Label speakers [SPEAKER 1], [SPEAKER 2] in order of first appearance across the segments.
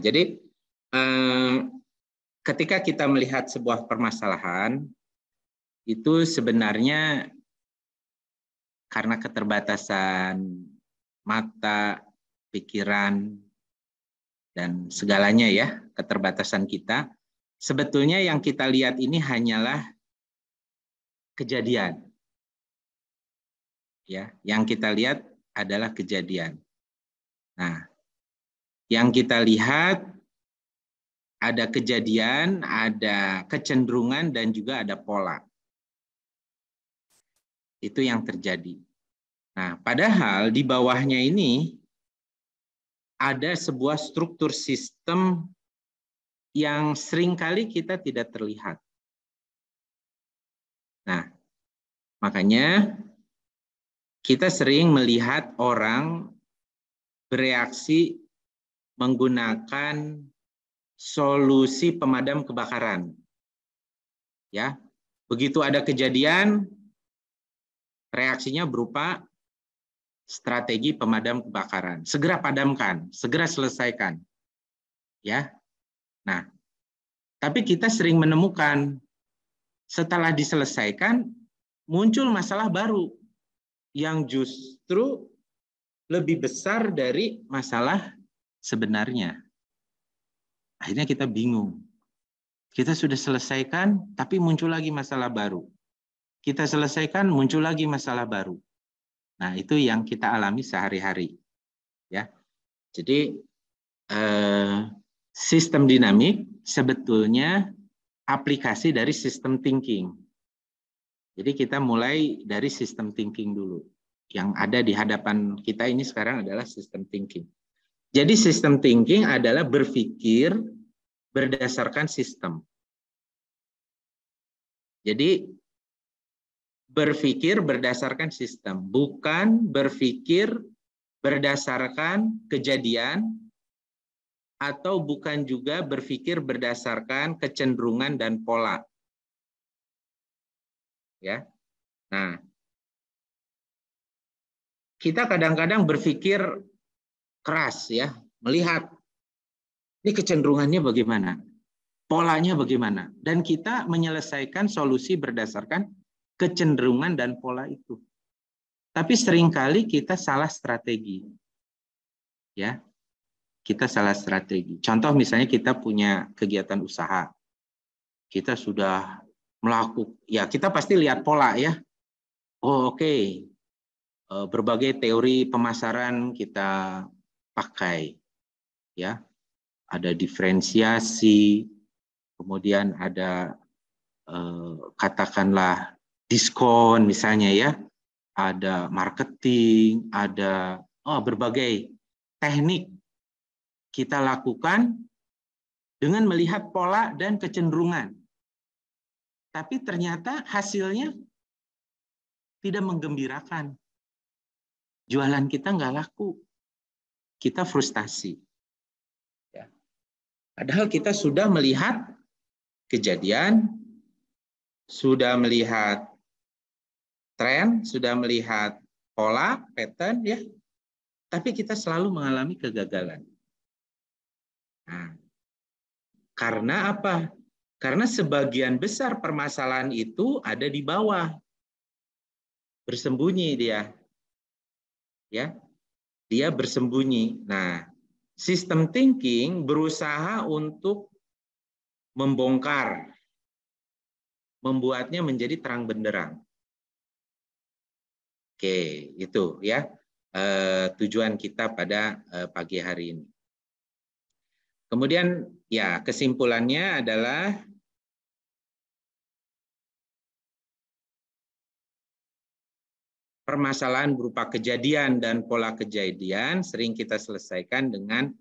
[SPEAKER 1] jadi ketika kita melihat sebuah permasalahan, itu sebenarnya karena keterbatasan mata, pikiran, dan segalanya ya, keterbatasan kita, sebetulnya yang kita lihat ini hanyalah kejadian. Ya, yang kita lihat adalah kejadian. Nah, yang kita lihat ada kejadian, ada kecenderungan, dan juga ada pola. Itu yang terjadi. Nah, padahal di bawahnya ini ada sebuah struktur sistem yang seringkali kita tidak terlihat. Nah, makanya kita sering melihat orang bereaksi menggunakan solusi pemadam kebakaran. Ya, begitu ada kejadian, reaksinya berupa strategi pemadam kebakaran. Segera padamkan, segera selesaikan. Ya. Nah, tapi kita sering menemukan setelah diselesaikan muncul masalah baru yang justru lebih besar dari masalah sebenarnya. Akhirnya kita bingung. Kita sudah selesaikan, tapi muncul lagi masalah baru. Kita selesaikan, muncul lagi masalah baru. Nah, itu yang kita alami sehari-hari. Ya, jadi sistem dinamik sebetulnya aplikasi dari sistem thinking. Jadi kita mulai dari sistem thinking dulu. Yang ada di hadapan kita ini sekarang adalah sistem thinking. Jadi sistem thinking adalah berpikir berdasarkan sistem. Jadi berpikir berdasarkan sistem, bukan berpikir berdasarkan kejadian, atau bukan juga berpikir berdasarkan kecenderungan dan pola. Ya. Nah, kita kadang-kadang berpikir keras ya, melihat ini kecenderungannya bagaimana, polanya bagaimana, dan kita menyelesaikan solusi berdasarkan kecenderungan dan pola itu. Tapi seringkali kita salah strategi. Ya. Kita salah strategi. Contoh misalnya kita punya kegiatan usaha. Kita sudah melakukan, ya kita pasti lihat pola ya. Oh oke. Berbagai teori pemasaran kita pakai. Ya. Ada diferensiasi, kemudian ada katakanlah diskon misalnya ya. Ada marketing, ada berbagai teknik kita lakukan dengan melihat pola dan kecenderungan. Tapi ternyata hasilnya tidak menggembirakan. Jualan kita nggak laku. Kita frustasi. Ya. Padahal kita sudah melihat kejadian, sudah melihat tren, sudah melihat pola, pattern, ya. Tapi kita selalu mengalami kegagalan. Nah, karena apa? Karena sebagian besar permasalahan itu ada di bawah. Bersembunyi dia. Ya. Dia bersembunyi. Nah, sistem thinking berusaha untuk membongkar, membuatnya menjadi terang benderang. Oke, itu ya tujuan kita pada pagi hari ini. Kemudian ya kesimpulannya adalah permasalahan berupa kejadian dan pola kejadian sering kita selesaikan dengan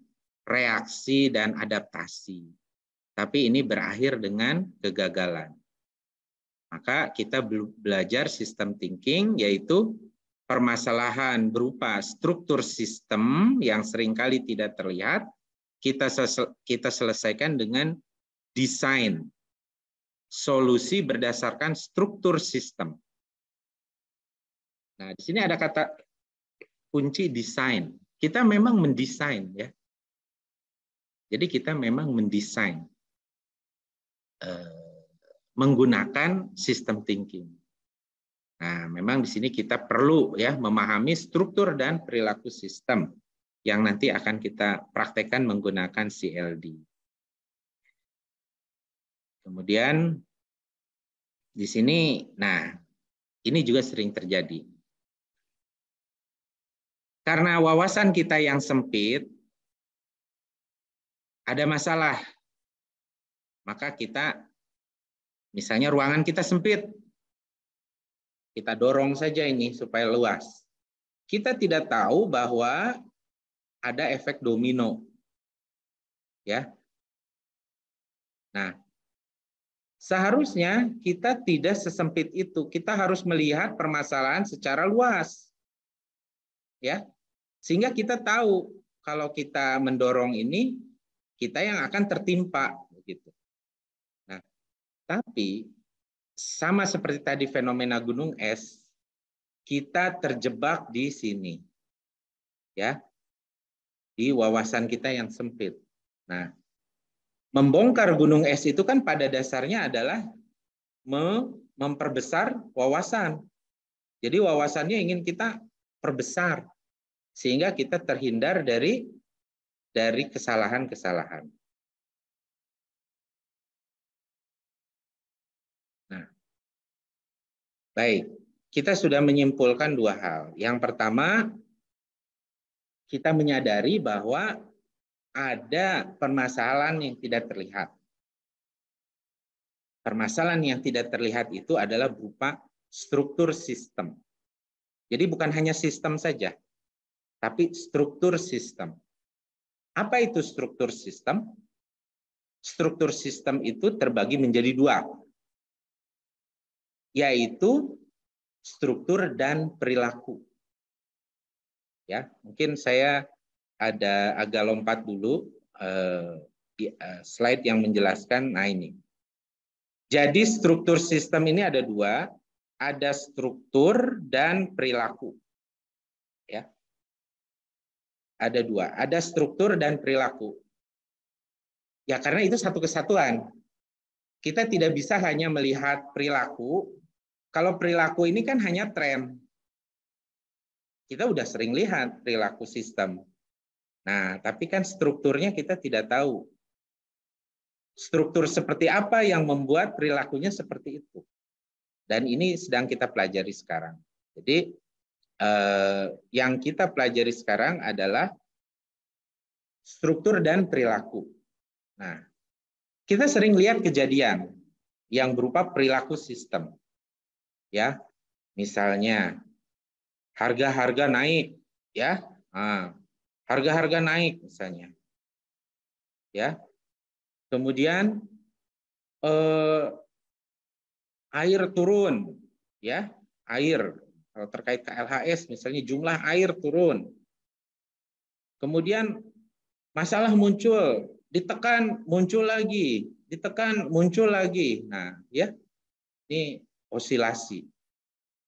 [SPEAKER 1] reaksi dan adaptasi. Tapi ini berakhir dengan kegagalan. Maka kita belajar sistem thinking, yaitu permasalahan berupa struktur sistem yang seringkali tidak terlihat, kita selesaikan dengan desain solusi berdasarkan struktur sistem. Nah, di sini ada kata kunci desain. Kita memang mendesain ya. Jadi kita memang mendesain menggunakan sistem thinking. Nah, memang di sini kita perlu ya memahami struktur dan perilaku sistem yang nanti akan kita praktekkan menggunakan CLD. Kemudian di sini, nah ini juga sering terjadi. Karena wawasan kita yang sempit, ada masalah. Maka kita, misalnya ruangan kita sempit, kita dorong saja ini supaya luas. Kita tidak tahu bahwa ada efek domino. Ya. Nah, seharusnya kita tidak sesempit itu. Kita harus melihat permasalahan secara luas. Ya. Sehingga kita tahu kalau kita mendorong ini, kita yang akan tertimpa begitu. Nah, tapi sama seperti tadi fenomena gunung es, kita terjebak di sini. Ya. Di wawasan kita yang sempit. Nah, membongkar gunung es itu kan pada dasarnya adalah memperbesar wawasan. Jadi wawasannya ingin kita perbesar sehingga kita terhindar dari kesalahan-kesalahan. Nah, baik, kita sudah menyimpulkan dua hal. Yang pertama, kita menyadari bahwa ada permasalahan yang tidak terlihat. Permasalahan yang tidak terlihat itu adalah berupa struktur sistem. Jadi bukan hanya sistem saja, tapi struktur sistem. Apa itu struktur sistem? Struktur sistem itu terbagi menjadi dua, yaitu struktur dan perilaku. Ya, mungkin saya agak lompat dulu slide yang menjelaskan. Nah ini. Jadi struktur sistem ini ada dua, ada struktur dan perilaku. Ya. Ada dua, ada struktur dan perilaku. Ya karena itu satu kesatuan. Kita tidak bisa hanya melihat perilaku. Kalau perilaku ini kan hanya tren. Kita udah sering lihat perilaku sistem. Nah, tapi kan strukturnya kita tidak tahu. Struktur seperti apa yang membuat perilakunya seperti itu. Dan ini sedang kita pelajari sekarang. Jadi yang kita pelajari sekarang adalah struktur dan perilaku. Nah, kita sering lihat kejadian yang berupa perilaku sistem. Ya. Misalnya harga-harga naik, ya. Harga-harga naik misalnya. Ya. Kemudian air turun, ya. Air kalau terkait KLHS misalnya jumlah air turun. Kemudian masalah muncul, ditekan muncul lagi, ditekan muncul lagi. Nah, ya. Ini osilasi.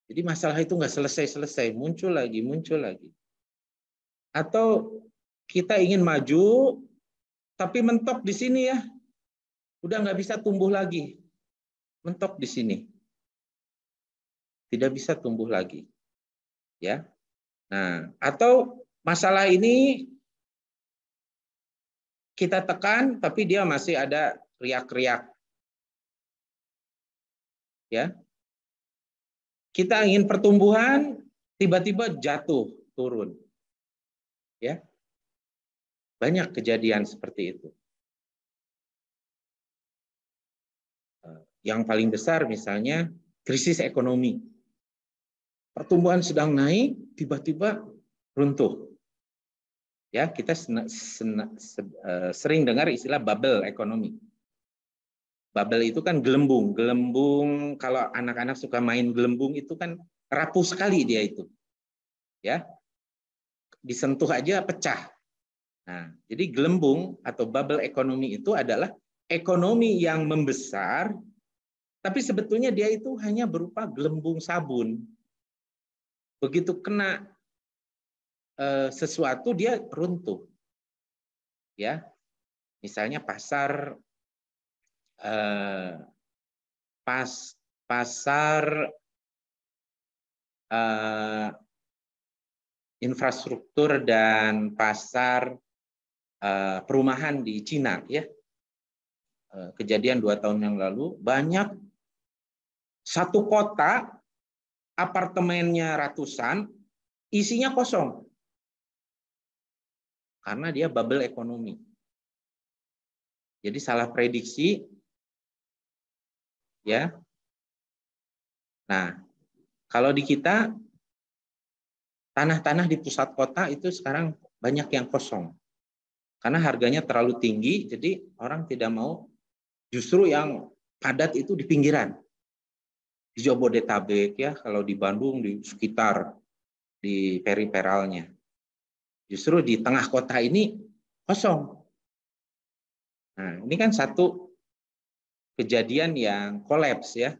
[SPEAKER 1] Jadi masalah itu nggak selesai-selesai, muncul lagi, muncul lagi. Atau kita ingin maju, tapi mentok di sini ya, udah nggak bisa tumbuh lagi, mentok di sini, tidak bisa tumbuh lagi, ya. Nah, atau masalah ini kita tekan, tapi dia masih ada riak-riak, ya. Kita ingin pertumbuhan, tiba-tiba jatuh, turun. Ya. Banyak kejadian seperti itu. Yang paling besar misalnya krisis ekonomi. Pertumbuhan sedang naik, tiba-tiba runtuh. Ya, kita sering dengar istilah bubble ekonomi. Bubble itu kan gelembung. Gelembung kalau anak-anak suka main gelembung itu kan rapuh sekali dia itu. Ya. Disentuh aja pecah. Nah, jadi gelembung atau bubble ekonomi itu adalah ekonomi yang membesar, tapi sebetulnya dia itu hanya berupa gelembung sabun. Begitu kena sesuatu dia runtuh. Ya. Misalnya pasar infrastruktur dan pasar perumahan di Cina, ya. Kejadian 2 tahun yang lalu, banyak satu kota apartemennya ratusan, isinya kosong karena dia bubble ekonomi. Jadi salah prediksi, ya. Nah, kalau di kita tanah-tanah di pusat kota itu sekarang banyak yang kosong karena harganya terlalu tinggi, jadi orang tidak mau. Justru yang padat itu di pinggiran, di Jabodetabek, ya, kalau di Bandung di sekitar di periferalnya. Justru di tengah kota ini kosong. Nah, ini kan satu kejadian yang kolaps, ya.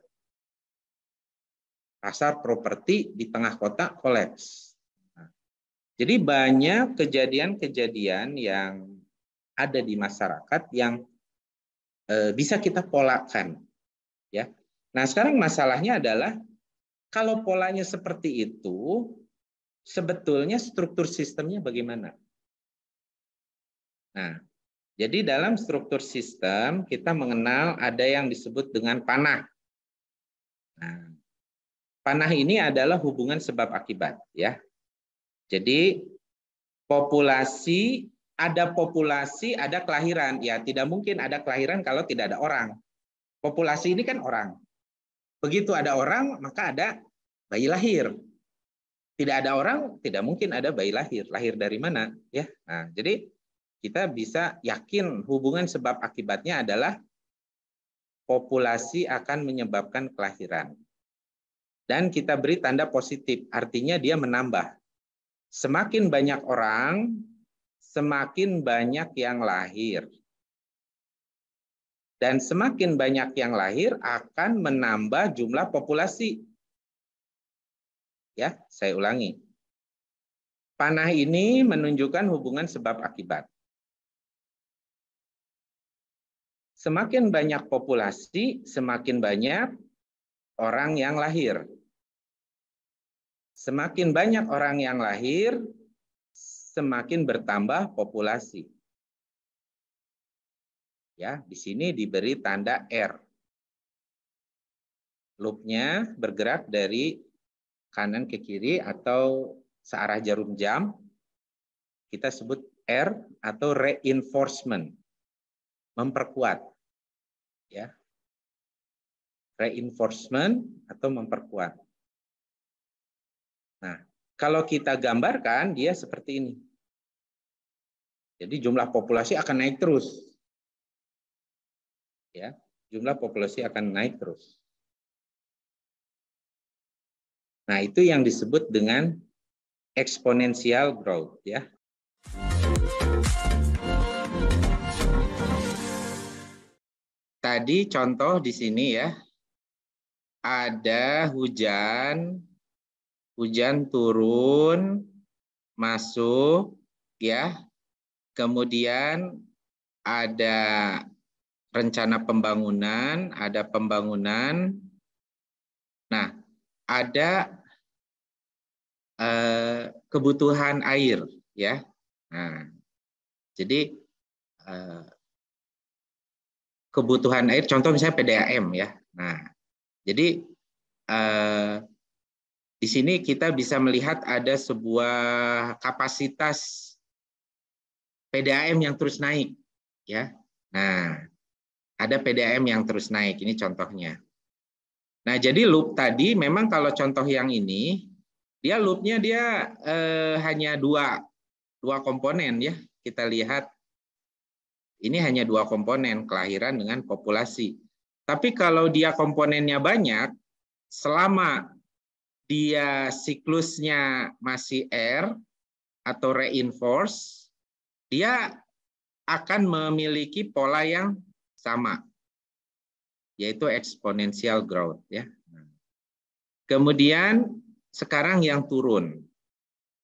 [SPEAKER 1] Pasar properti di tengah kota kolaps. Nah, jadi banyak kejadian-kejadian yang ada di masyarakat yang bisa kita polakan, ya. Nah, sekarang masalahnya adalah kalau polanya seperti itu, sebetulnya struktur sistemnya bagaimana? Nah, jadi dalam struktur sistem kita mengenal ada yang disebut dengan panah. Nah, panah ini adalah hubungan sebab akibat, ya. Jadi populasi, ada kelahiran. Ya, tidak mungkin ada kelahiran kalau tidak ada orang. Populasi ini kan orang. Begitu ada orang, maka ada bayi lahir. Tidak ada orang, tidak mungkin ada bayi lahir. Lahir dari mana? Ya. Nah, jadi kita bisa yakin hubungan sebab akibatnya adalah populasi akan menyebabkan kelahiran. Dan kita beri tanda positif, artinya dia menambah. Semakin banyak orang, semakin banyak yang lahir. Dan semakin banyak yang lahir akan menambah jumlah populasi. Ya, saya ulangi. Panah ini menunjukkan hubungan sebab akibat. Semakin banyak populasi, semakin banyak orang yang lahir. Semakin banyak orang yang lahir, semakin bertambah populasi. Ya, di sini diberi tanda R. Loopnya bergerak dari kanan ke kiri atau searah jarum jam. Kita sebut R atau reinforcement, memperkuat. Ya, reinforcement atau memperkuat. Nah, kalau kita gambarkan dia seperti ini. Jadi jumlah populasi akan naik terus. Ya, jumlah populasi akan naik terus. Nah, itu yang disebut dengan exponential growth, ya. Tadi contoh di sini, ya. Ada hujan turun, masuk, ya. Kemudian ada rencana pembangunan, ada pembangunan. Nah, ada kebutuhan air, ya. Nah, jadi kebutuhan air, contoh misalnya PDAM, ya. Nah, jadi di sini kita bisa melihat ada sebuah kapasitas PDAM yang terus naik, ya. Nah, ada PDAM yang terus naik, ini contohnya. Nah, jadi loop tadi memang kalau contoh yang ini, dia loopnya dia hanya dua komponen, ya. Kita lihat ini hanya 2 komponen, kelahiran dengan populasi. Tapi kalau dia komponennya banyak, selama dia siklusnya masih R atau reinforce, dia akan memiliki pola yang sama, yaitu exponential growth, ya. Kemudian sekarang yang turun.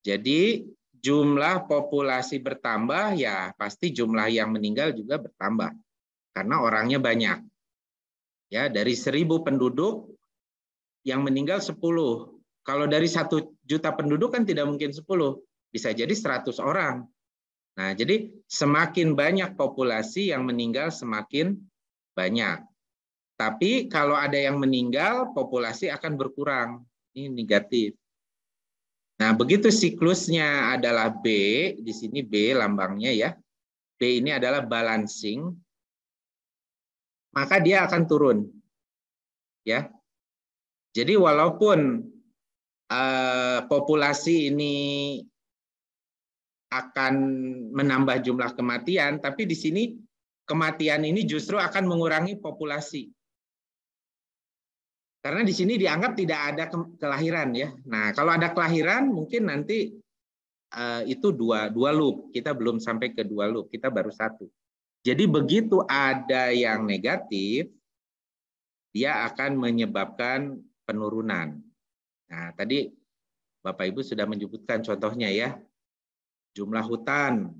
[SPEAKER 1] Jadi jumlah populasi bertambah, ya pasti jumlah yang meninggal juga bertambah karena orangnya banyak. Ya, dari 1.000 penduduk yang meninggal 10. Kalau dari 1 juta penduduk kan tidak mungkin 10, bisa jadi 100 orang. Nah, jadi semakin banyak populasi yang meninggal semakin banyak. Tapi kalau ada yang meninggal, populasi akan berkurang. Ini negatif. Nah, begitu siklusnya adalah B, di sini B lambangnya ya. B ini adalah balancing, maka dia akan turun. Ya. Jadi walaupun populasi ini akan menambah jumlah kematian, tapi di sini kematian ini justru akan mengurangi populasi. Karena di sini dianggap tidak ada kelahiran ya. Nah, kalau ada kelahiran mungkin nanti itu dua loop. Kita belum sampai ke 2 loop, kita baru 1. Jadi begitu ada yang negatif, dia akan menyebabkan penurunan. Nah, tadi Bapak Ibu sudah menyebutkan contohnya ya. Jumlah hutan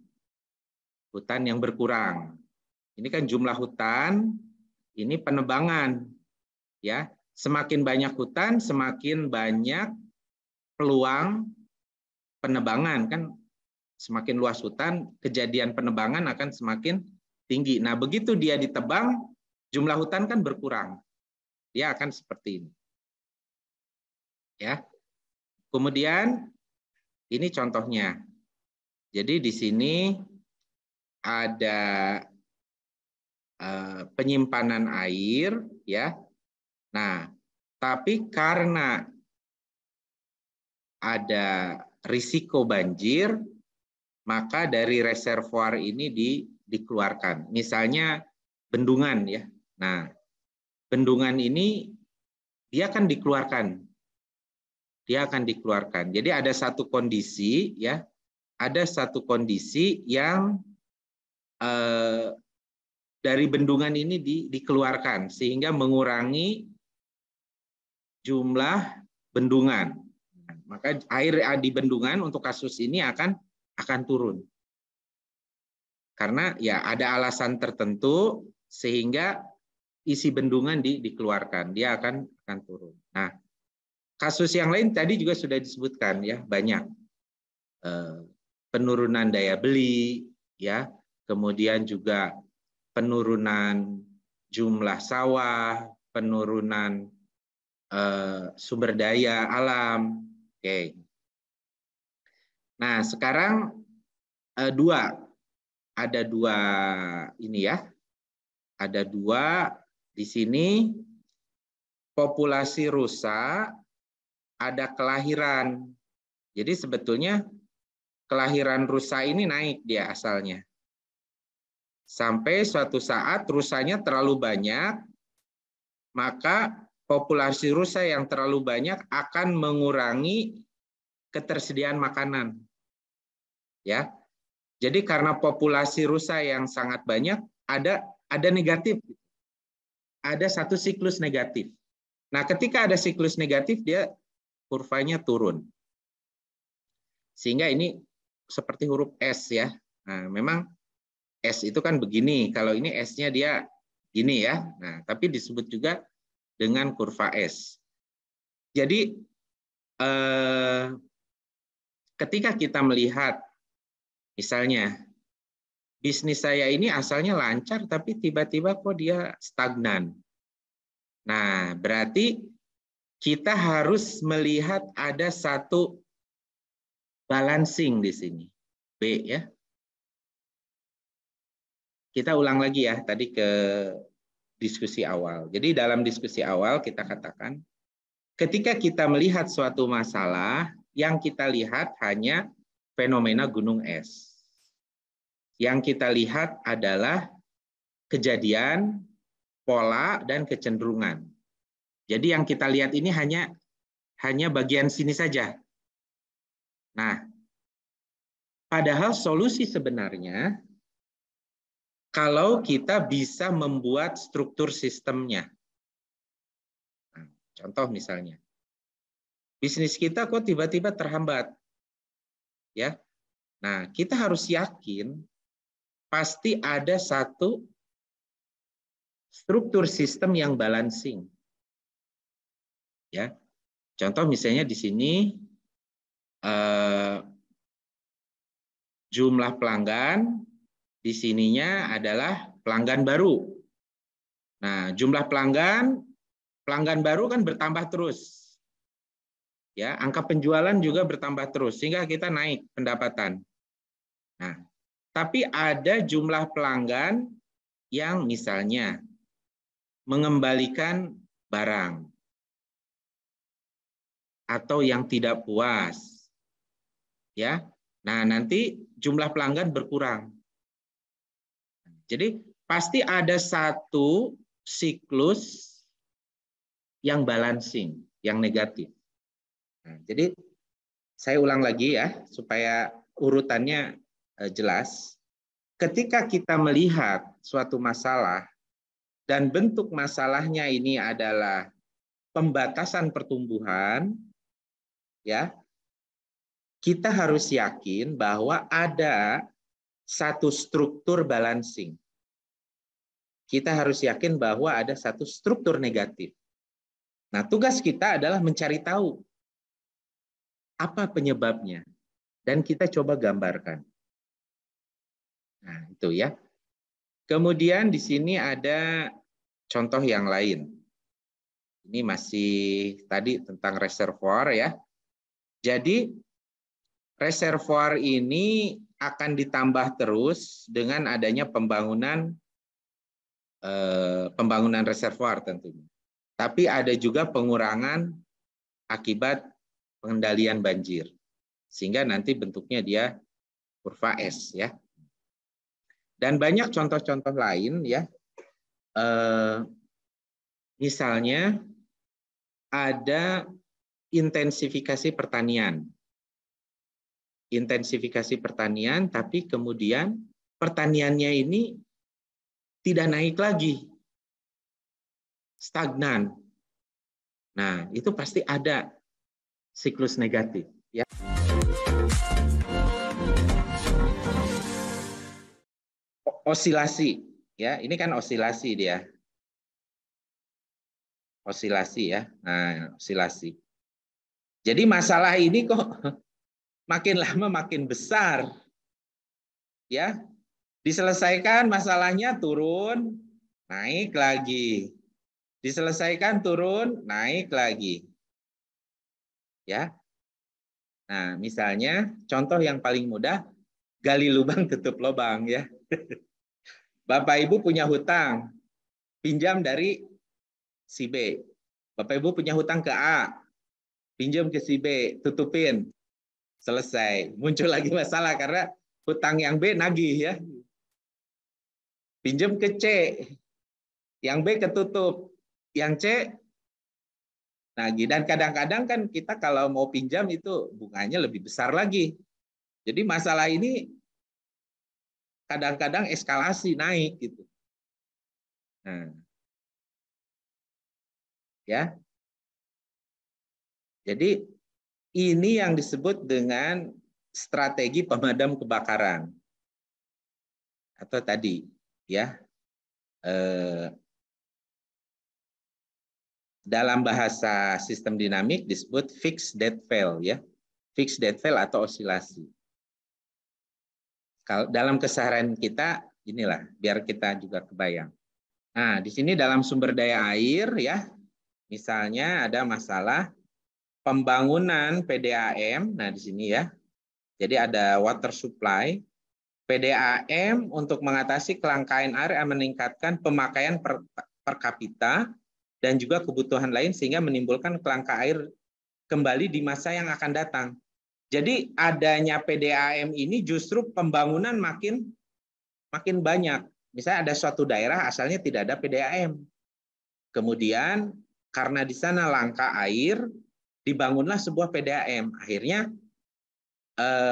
[SPEAKER 1] yang berkurang. Ini kan jumlah hutan, ini penebangan. Ya, semakin banyak hutan, semakin banyak peluang penebangan kan. Semakin luas hutan, kejadian penebangan akan semakin tinggi. Nah, begitu dia ditebang, jumlah hutan kan berkurang. Dia akan seperti ini. Ya. Kemudian ini contohnya. Jadi di sini ada penyimpanan air ya. Nah, tapi karena ada risiko banjir, maka dari reservoir ini dikeluarkan. Misalnya bendungan ya. Nah, bendungan ini dia akan dikeluarkan. Dia akan dikeluarkan. Jadi ada satu kondisi ya, ada satu kondisi yang dari bendungan ini dikeluarkan sehingga mengurangi jumlah bendungan. Maka air di bendungan untuk kasus ini akan turun. Karena ya ada alasan tertentu sehingga isi bendungan dikeluarkan, dia akan turun. Nah, kasus yang lain tadi juga sudah disebutkan ya, banyak penurunan daya beli ya, kemudian juga penurunan jumlah sawah, penurunan sumber daya alam. Oke. Nah, sekarang ada dua ini ya. Ada 2 di sini populasi rusa, ada kelahiran. Jadi sebetulnya kelahiran rusa ini naik dia asalnya. Sampai suatu saat rusanya terlalu banyak, maka populasi rusa yang terlalu banyak akan mengurangi ketersediaan makanan. Ya. Jadi karena populasi rusa yang sangat banyak, ada negatif. Ada satu siklus negatif. Nah, ketika ada siklus negatif, dia kurvanya turun. Sehingga ini seperti huruf S ya. Nah, memang S itu kan begini, kalau ini S-nya dia gini ya. Nah, tapi disebut juga dengan kurva S. Jadi ketika kita melihat misalnya bisnis saya ini asalnya lancar tapi tiba-tiba kok dia stagnan. Nah, berarti kita harus melihat ada satu balancing di sini. B ya. Kita ulang lagi ya tadi ke diskusi awal. Jadi dalam diskusi awal kita katakan ketika kita melihat suatu masalah yang kita lihat hanya fenomena gunung es. Yang kita lihat adalah kejadian, pola dan kecenderungan. Jadi yang kita lihat ini hanya bagian sini saja. Nah, padahal solusi sebenarnya kalau kita bisa membuat struktur sistemnya. Nah, contoh misalnya, bisnis kita kok tiba-tiba terhambat. Ya, Nah, kita harus yakin pasti ada satu struktur sistem yang balancing. Ya. Contoh misalnya di sini jumlah pelanggan di sininya adalah pelanggan baru. Nah, jumlah pelanggan baru kan bertambah terus. Ya, angka penjualan juga bertambah terus sehingga kita naik pendapatan. Nah, tapi ada jumlah pelanggan yang misalnya mengembalikan barang atau yang tidak puas. Ya. Nah, nanti jumlah pelanggan berkurang. Jadi pasti ada satu siklus yang balancing, yang negatif. Nah, jadi saya ulang lagi ya supaya urutannya jelas. Ketika kita melihat suatu masalah dan bentuk masalahnya ini adalah pembatasan pertumbuhan, ya, kita harus yakin bahwa ada satu struktur balancing. Kita harus yakin bahwa ada satu struktur negatif. Nah, tugas kita adalah mencari tahu apa penyebabnya dan kita coba gambarkan. Nah, itu ya. Kemudian di sini ada contoh yang lain. Ini masih tadi tentang reservoir ya. Jadi reservoir ini akan ditambah terus dengan adanya pembangunan reservoir tentunya. Tapi ada juga pengurangan akibat pengendalian banjir. Sehingga nanti bentuknya dia kurva S ya. Dan banyak contoh-contoh lain ya. Misalnya ada intensifikasi pertanian. Intensifikasi pertanian, tapi kemudian pertaniannya ini tidak naik lagi. Stagnan. Nah, itu pasti ada siklus negatif. Ya. Osilasi. Ya, ini kan osilasi dia. Osilasi ya. Nah, osilasi. Jadi masalah ini kok makin lama makin besar. Ya. Diselesaikan masalahnya turun, naik lagi. Diselesaikan turun, naik lagi. Ya. Nah, misalnya contoh yang paling mudah, gali lubang tutup lubang ya. Bapak Ibu punya hutang, pinjam dari si B. Bapak Ibu punya hutang ke A, pinjam ke si B, tutupin. Selesai. Muncul lagi masalah karena hutang yang B nagih ya. Pinjam ke C, yang B ketutup, yang C nagih. Dan kadang-kadang kan kita kalau mau pinjam itu bunganya lebih besar lagi. Jadi masalah ini kadang-kadang eskalasi naik gitu. Nah, ya. Jadi ini yang disebut dengan strategi pemadam kebakaran. Atau tadi ya dalam bahasa sistem dinamik disebut fixed dead fail ya. Fixed dead fail atau osilasi. Kalau dalam keseharian kita inilah biar kita juga kebayang. Nah, di sini dalam sumber daya air ya. Misalnya ada masalah pembangunan PDAM. Nah, di sini ya. Jadi ada water supply. PDAM untuk mengatasi kelangkaan air yang meningkatkan pemakaian per kapita dan juga kebutuhan lain sehingga menimbulkan kelangkaan air kembali di masa yang akan datang. Jadi adanya PDAM ini justru pembangunan makin banyak. Misalnya ada suatu daerah asalnya tidak ada PDAM. Kemudian karena di sana langka air, dibangunlah sebuah PDAM. Akhirnya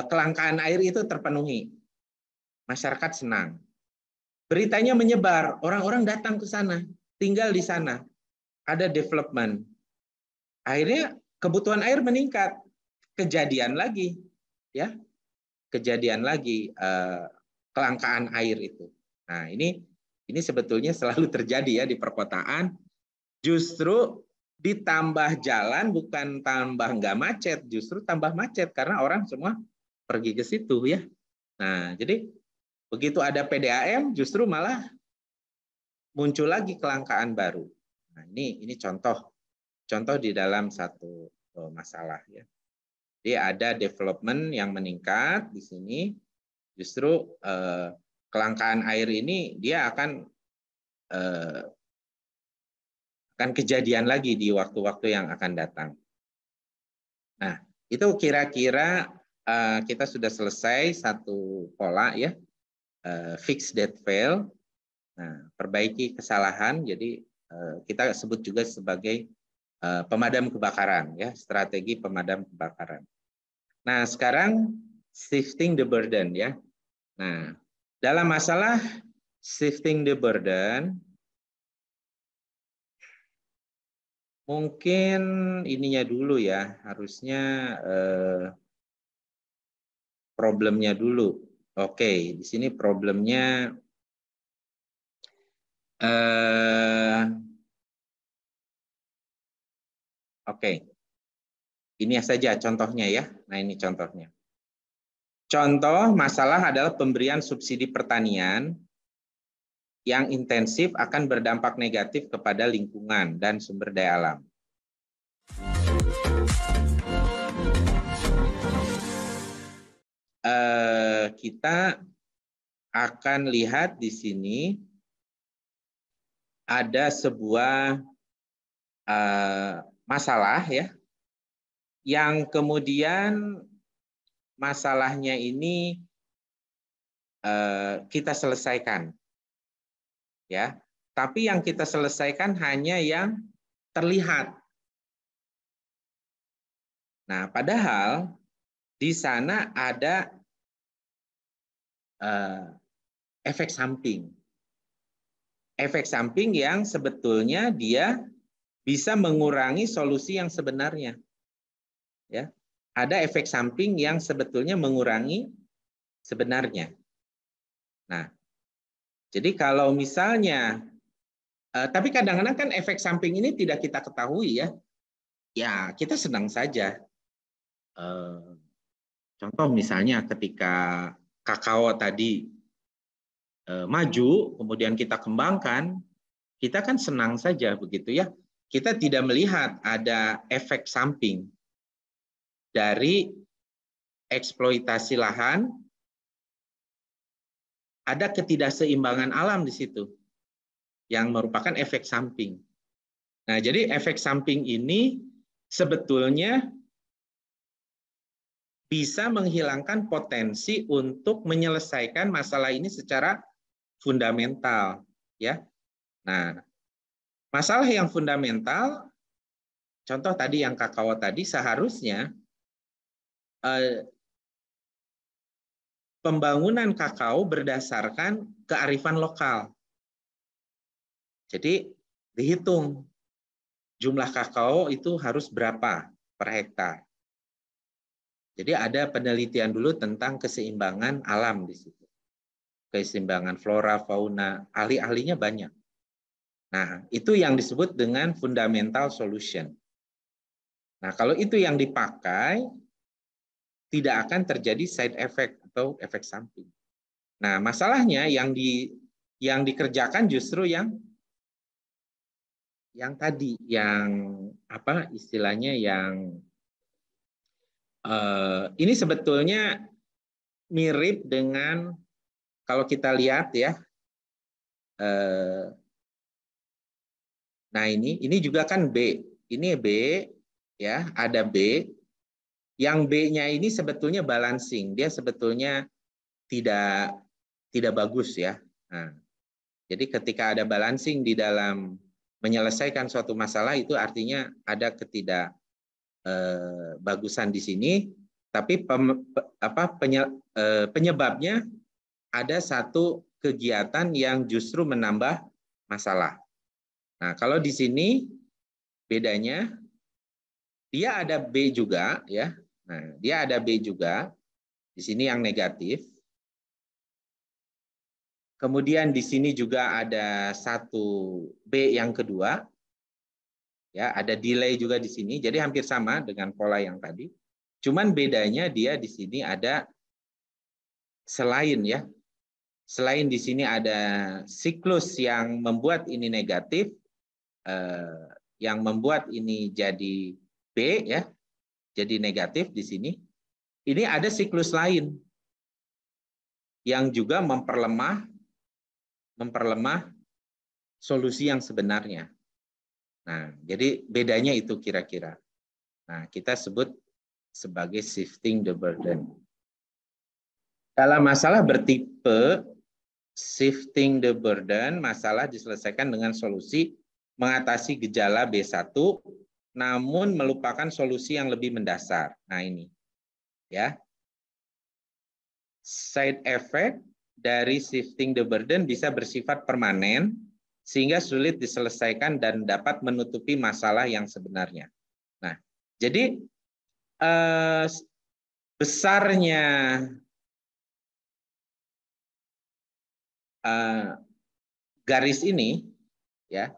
[SPEAKER 1] kelangkaan air itu terpenuhi. Masyarakat senang. Beritanya menyebar, orang-orang datang ke sana, tinggal di sana. Ada development. Akhirnya kebutuhan air meningkat. Kejadian lagi, ya. kejadian lagi kelangkaan air itu. Nah, ini sebetulnya selalu terjadi ya di perkotaan. Justru ditambah jalan bukan tambah nggak macet, justru tambah macet karena orang semua pergi ke situ ya. Nah, jadi begitu ada PDAM justru malah muncul lagi kelangkaan baru. Nah, ini contoh di dalam satu masalah ya. Jadi ada development yang meningkat di sini, justru kelangkaan air ini dia akan kejadian lagi di waktu-waktu yang akan datang. Nah, itu kira-kira kita sudah selesai satu pola ya, fix that fail. Nah, perbaiki kesalahan, jadi kita sebut juga sebagai pemadam kebakaran ya, strategi pemadam kebakaran. Nah, sekarang shifting the burden ya. Nah, dalam masalah shifting the burden, mungkin ininya dulu ya, harusnya problemnya dulu. Oke, di sini problemnya oke. Ini saja contohnya ya. Nah, ini contohnya. Contoh masalah adalah pemberian subsidi pertanian yang intensif akan berdampak negatif kepada lingkungan dan sumber daya alam. Kita akan lihat di sini ada sebuah masalah ya, yang kemudian masalahnya ini kita selesaikan ya, tapi yang kita selesaikan hanya yang terlihat. Nah, padahal di sana ada efek samping. Efek samping yang sebetulnya dia bisa mengurangi solusi yang sebenarnya. Ya. Ada efek samping yang sebetulnya mengurangi sebenarnya. Nah, jadi kalau misalnya, tapi kadang-kadang kan efek samping ini tidak kita ketahui ya. Ya, kita senang saja. Contoh misalnya ketika kakao tadi maju, kemudian kita kembangkan, kita kan senang saja begitu ya. Kita tidak melihat ada efek samping dari eksploitasi lahan, ada ketidakseimbangan alam di situ yang merupakan efek samping. Nah, jadi efek samping ini sebetulnya bisa menghilangkan potensi untuk menyelesaikan masalah ini secara fundamental, ya. Nah, masalah yang fundamental, contoh tadi yang kakao tadi, seharusnya pembangunan kakao berdasarkan kearifan lokal. Jadi dihitung jumlah kakao itu harus berapa per hektar. Jadi ada penelitian dulu tentang keseimbangan alam di situ. Keseimbangan flora, fauna, ahli-ahlinya banyak. Nah, itu yang disebut dengan fundamental solution. Nah, kalau itu yang dipakai, tidak akan terjadi side effect atau efek samping. Nah, masalahnya yang dikerjakan justru yang tadi, yang apa istilahnya, yang ini sebetulnya mirip dengan kalau kita lihat ya. Nah, ini juga kan B. Ini B ya, ada B. Yang B-nya ini sebetulnya balancing. Dia sebetulnya tidak bagus ya. Nah, jadi ketika ada balancing di dalam menyelesaikan suatu masalah, itu artinya ada ketidakbagusan di sini, tapi penyebabnya ada satu kegiatan yang justru menambah masalah. Nah, kalau di sini bedanya dia ada B juga ya. Nah, dia ada B juga, Di sini yang negatif. Kemudian di sini juga ada satu B yang kedua. Ya, ada delay juga di sini. Jadi hampir sama dengan pola yang tadi. Cuman bedanya dia di sini ada selain ya. Selain di sini ada siklus yang membuat ini negatif, yang membuat ini jadi B ya. Jadi negatif di sini. Ini ada siklus lain yang juga memperlemah solusi yang sebenarnya. Nah, jadi bedanya itu kira-kira. Nah, kita sebut sebagai shifting the burden. Dalam masalah bertipe shifting the burden, masalah diselesaikan dengan solusi mengatasi gejala B1, namun melupakan solusi yang lebih mendasar. Nah, ini. Ya. Side effect dari shifting the burden bisa bersifat permanen, sehingga sulit diselesaikan dan dapat menutupi masalah yang sebenarnya. Nah, jadi besarnya garis ini, ya,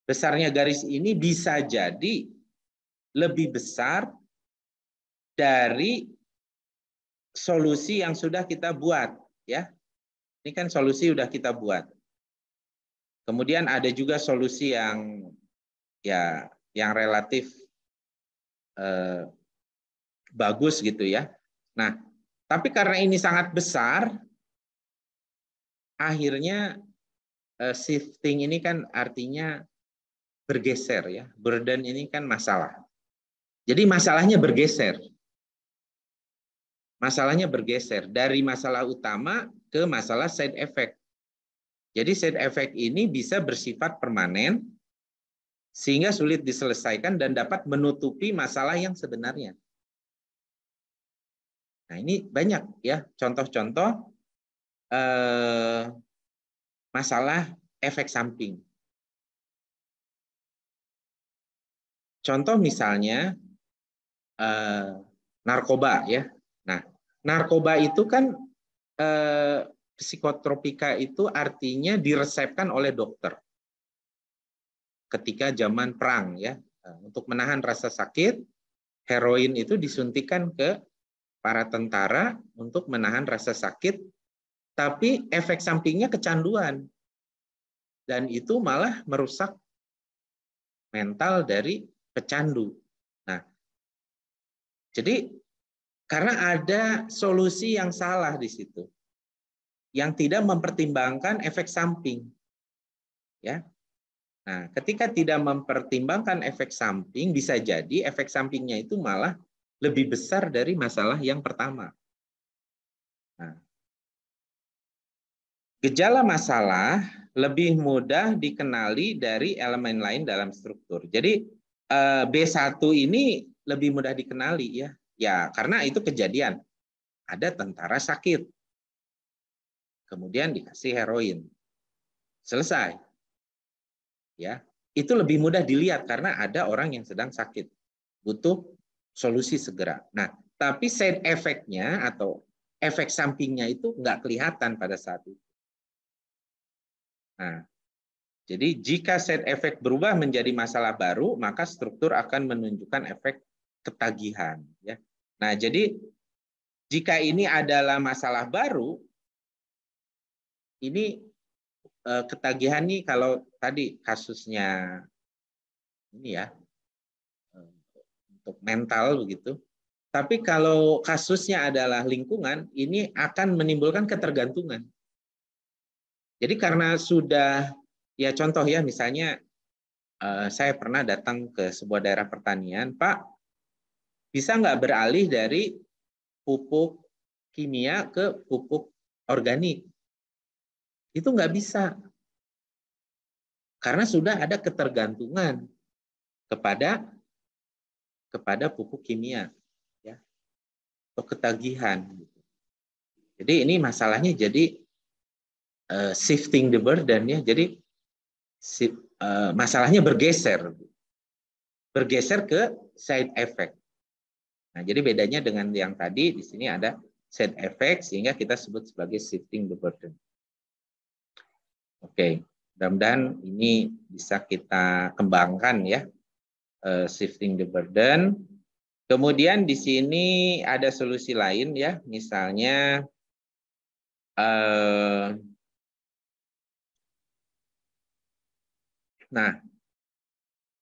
[SPEAKER 1] besarnya garis ini bisa jadi lebih besar dari solusi yang sudah kita buat, ya. Ini kan solusi sudah kita buat. Kemudian ada juga solusi yang relatif bagus gitu ya. Nah, tapi karena ini sangat besar, akhirnya shifting ini kan artinya bergeser ya. Burden ini kan masalah. Jadi masalahnya bergeser. Masalahnya bergeser dari masalah utama ke masalah side effect. Jadi side effect ini bisa bersifat permanen sehingga sulit diselesaikan dan dapat menutupi masalah yang sebenarnya. Nah, ini banyak ya contoh-contoh masalah efek samping. Contoh misalnya narkoba ya. Nah, narkoba itu kan psikotropika itu artinya diresepkan oleh dokter ketika zaman perang ya. Untuk menahan rasa sakit, heroin itu disuntikan ke para tentara untuk menahan rasa sakit, tapi efek sampingnya kecanduan. Dan itu malah merusak mental dari pecandu. Nah, jadi karena ada solusi yang salah di situ, yang tidak mempertimbangkan efek samping, ya. Nah, ketika tidak mempertimbangkan efek samping, bisa jadi efek sampingnya itu malah lebih besar dari masalah yang pertama. Nah, gejala masalah lebih mudah dikenali dari elemen lain dalam struktur. Jadi B1 ini lebih mudah dikenali ya. Ya, karena itu kejadian. Ada tentara sakit. Kemudian dikasih heroin. Selesai. Ya, itu lebih mudah dilihat karena ada orang yang sedang sakit. Butuh solusi segera. Nah, tapi side effect-nya atau efek sampingnya itu nggak kelihatan pada saat itu. Nah, jadi jika side effect berubah menjadi masalah baru, maka struktur akan menunjukkan efek ketagihan. Ya. Nah, jadi jika ini adalah masalah baru, ini ketagihan nih kalau tadi kasusnya ini ya untuk mental begitu. Tapi kalau kasusnya adalah lingkungan, ini akan menimbulkan ketergantungan. Jadi karena sudah ya contoh ya misalnya saya pernah datang ke sebuah daerah pertanian, Pak, bisa nggak beralih dari pupuk kimia ke pupuk organik? Itu nggak bisa. Karena sudah ada ketergantungan kepada pupuk kimia. Ya, atau ketagihan. Jadi ini masalahnya jadi shifting the burden ya. Jadi masalahnya bergeser ke side effect. Nah, jadi bedanya dengan yang tadi, di sini ada side effect, sehingga kita sebut sebagai shifting the burden. Oke, mudah-mudahan ini bisa kita kembangkan ya, shifting the burden. Kemudian di sini ada solusi lain ya, misalnya nah,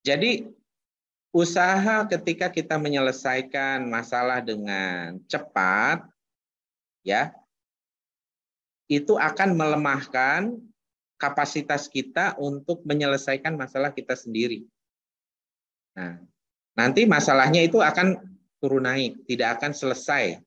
[SPEAKER 1] jadi usaha ketika kita menyelesaikan masalah dengan cepat ya, itu akan melemahkan kapasitas kita untuk menyelesaikan masalah kita sendiri. Nah, nanti masalahnya itu akan turun naik, tidak akan selesai